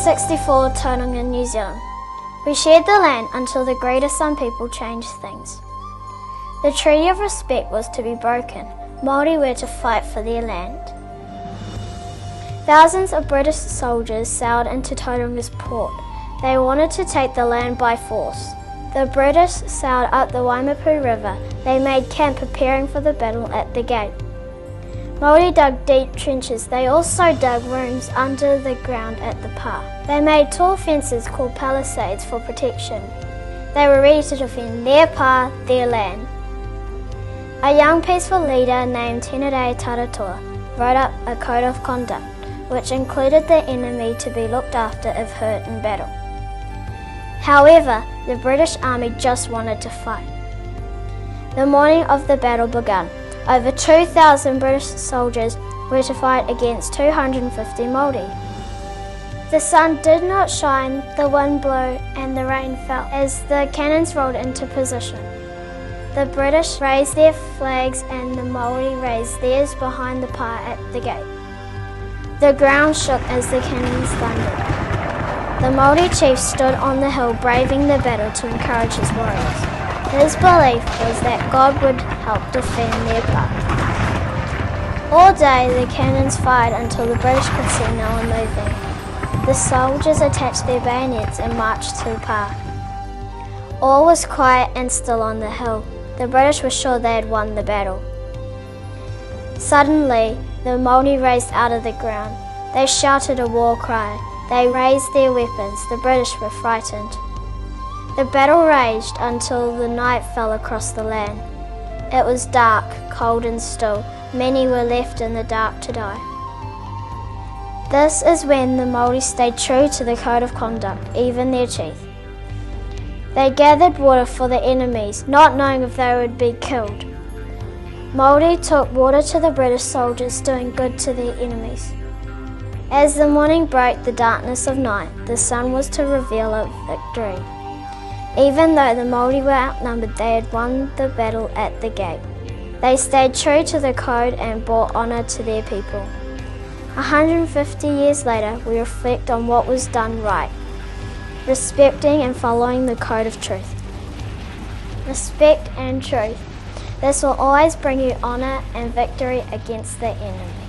64 Tauranga, New Zealand. We shared the land until the greater Sun people changed things. The Treaty of Respect was to be broken. Māori were to fight for their land. Thousands of British soldiers sailed into Tauranga's port. They wanted to take the land by force. The British sailed up the Waimapu River. They made camp preparing for the battle at the gate. Māori dug deep trenches. They also dug rooms under the ground at the pa. They made tall fences called palisades for protection. They were ready to defend their pa, their land. A young peaceful leader named Tenere Taratoa wrote up a code of conduct which included the enemy to be looked after if hurt in battle. However, the British Army just wanted to fight. The morning of the battle began. Over 2,000 British soldiers were to fight against 250 Māori. The sun did not shine, the wind blew and the rain fell as the cannons rolled into position. The British raised their flags and the Māori raised theirs behind the pa at the gate. The ground shook as the cannons thundered. The Māori chief stood on the hill braving the battle to encourage his warriors. His belief was that God would help defend their pa. All day the cannons fired until the British could see no one moving. The soldiers attached their bayonets and marched to the pa. All was quiet and still on the hill. The British were sure they had won the battle. Suddenly, the Māori raised out of the ground. They shouted a war cry. They raised their weapons. The British were frightened. The battle raged until the night fell across the land. It was dark, cold and still. Many were left in the dark to die. This is when the Māori stayed true to the code of conduct, even their chief. They gathered water for the enemies, not knowing if they would be killed. Māori took water to the British soldiers, doing good to their enemies. As the morning broke the darkness of night, the sun was to reveal a victory. Even though the Māori were outnumbered, they had won the battle at the gate. They stayed true to the code and brought honour to their people. 150 years later, we reflect on what was done right, respecting and following the code of truth. Respect and truth. This will always bring you honour and victory against the enemy.